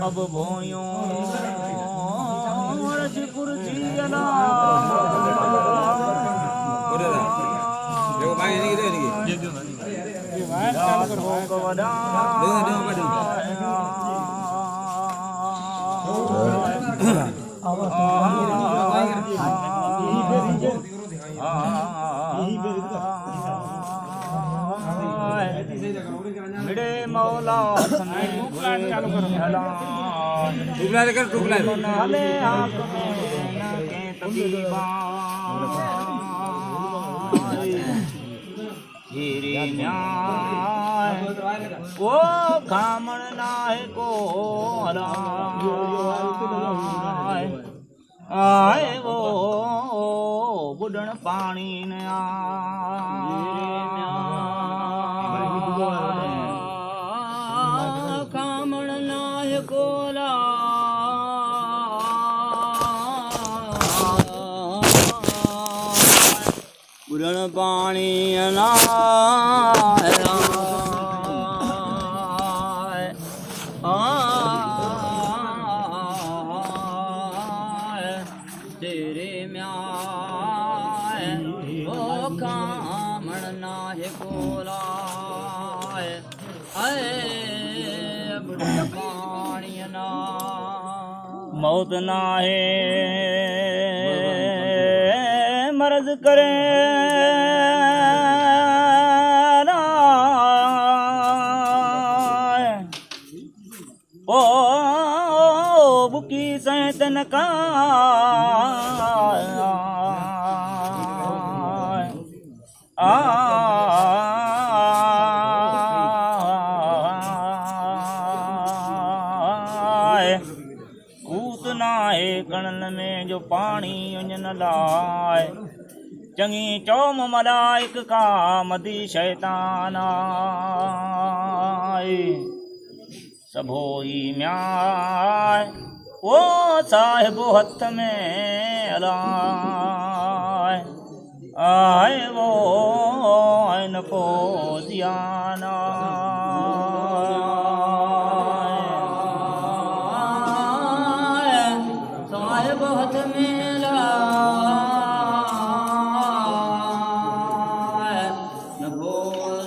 अब भोयो रजपुर जियना देखो भाई नहीं दे ये भाई काम करो कवदा मिडे मौला चालू करो टुकला हले आंख में के तकलीफा हीरी न्याय वो खामण नाय को हलाय आए वो बुडण पानी ने खामण नाय कोला बुडण पानी ना तेरे म्याय ओ खामण नाहे कोलाय आए बुढ़ पानी ना मौत नाहे मर्ज करे ओ बुकी सैतन का कूतना है कणन में जो पानी उंजन लाए चंगी चौम मलाइक का मदी शैतान आए सबोई म्याय वो साहिब हथ में अलाय आए वो ऐन को दियाना साहिब हथ में लाय न को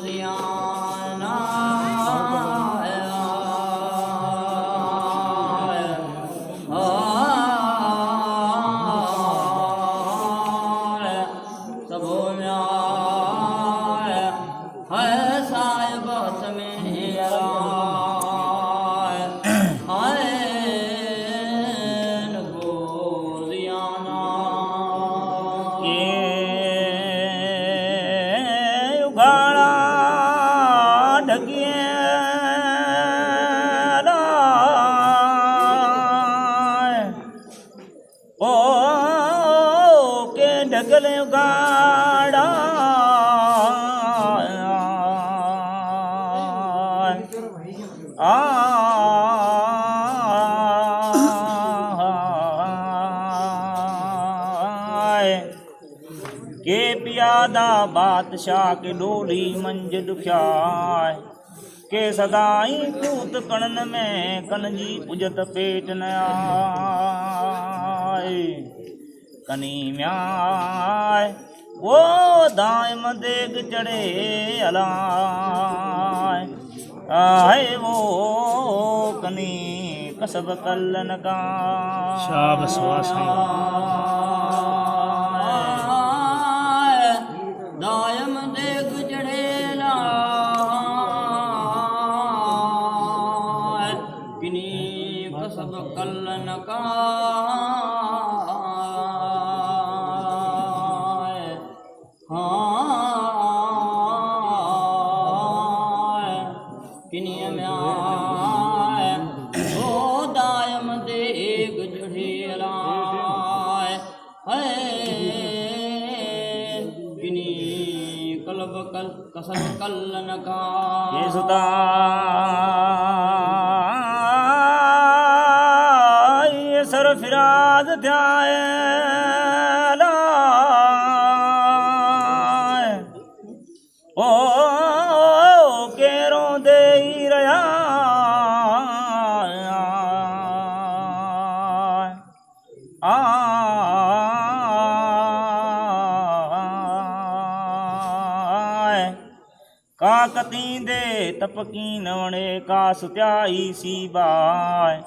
दियाना ओ के ढगल गाड़ा के पियादा बादशाह के डोली मंज दुख्याय के सदाई कूत कणन में कनजी पुजत पेट न आए कनी म्याय वो दायम देग चढ़े अलाय आए वो कनी कसब कल्लन का शाबाश दायम देग चढ़े किनी कसब कल्लन का कसम कल्लन का ये सुता का कतींदे तपकी न वणे का सुत्याई सी बाय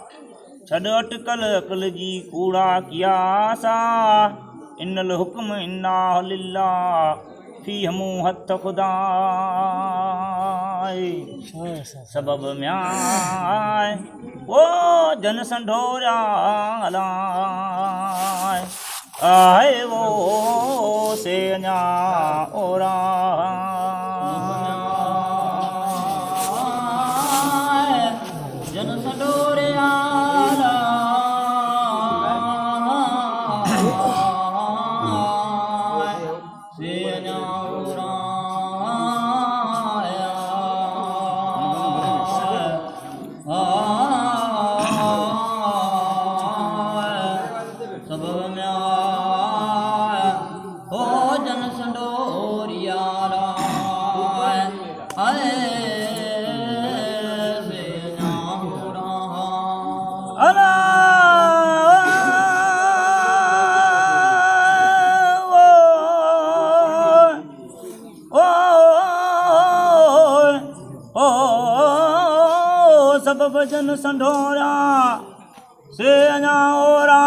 छॾ अटकल अकल जी कूड़ा कियासा इनल हुक्म इन्ना लिल्लाह फी हमू हथ खुदाए सबब म्याय ओ जन संढोरा अलाय आए वो से अञा ओरा जन संढोरे आला से अञा ओरा सबब म्याय ओ जन संडोरियारा आए से नाहुरा अला ओ सबब जन संडोरा से अञा ओरा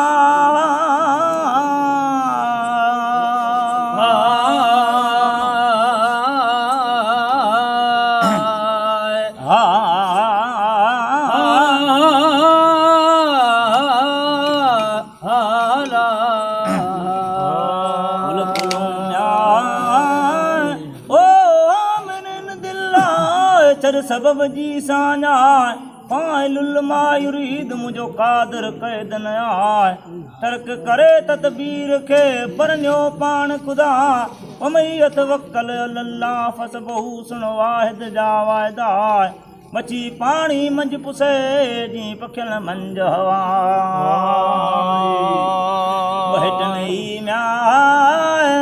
सबब जी साना फाइलुल मायुरीद मुझो कादर कैद न आए तर्क करे तदबीर के परन्यो पान खुदा उमैयत वक्कल अल्लाह फसबहु सुन वाहिद जा वायदा मची पानी मंझ पुसे जी पखियल मंझ हवा वहट नहीं म्याय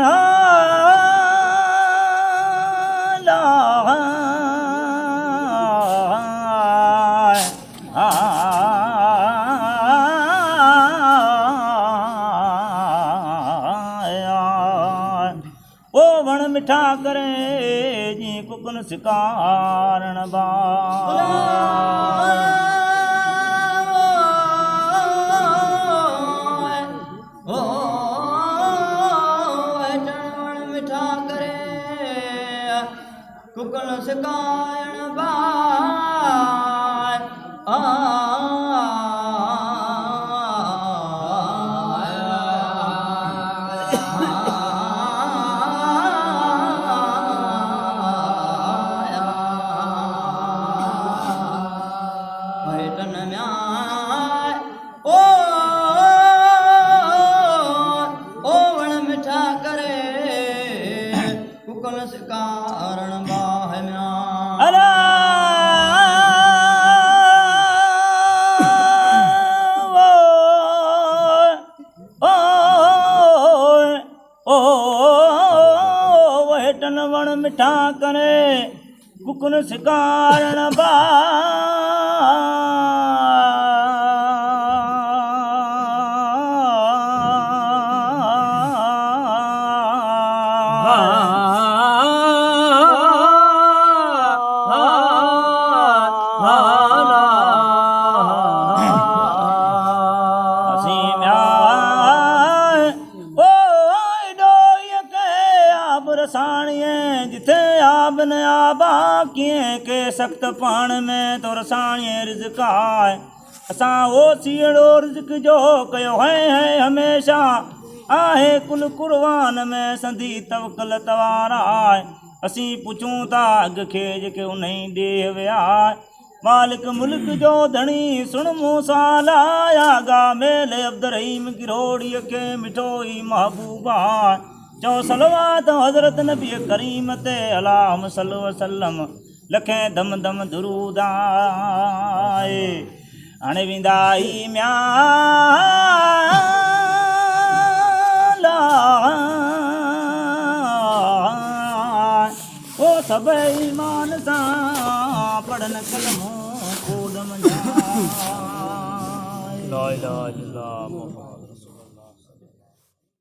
ओ वण मिठा करे जी कुकन सिकारण बा ओ वण मिठा करे कुकन सिकारण बा कारण बाह म्या वहटन वण मिठा करे कुकन सिकारण बा जिथे आब न आबा कीअं के सख़्त पाण में तो रसाणीअ रिज़्क़ आहे असां ओ सीड़ो रिज़्क़ जो कयो है हमेशा आहे कुल कुर्बान में संधी तवकल तवार आहे असीं पुछूं था अॻ खे जेके उन ई ॾे विया मालिक मुल्क जो धणी सुण मूंसां लाया गा मेल अब्दुर्रहीम गिरोड़ीअ खे मिठो ई महबूबा चो सलवात हज़रत नबी करीम ते अल्लाहुम्मा सल्लि वसल्लम लखे दम दम दुरूद आए हाणे वेंदा ई म्या ओ सभई ईमान सां पढ़न कलमो कोड मंझा ला इलाहा इल्लल्लाह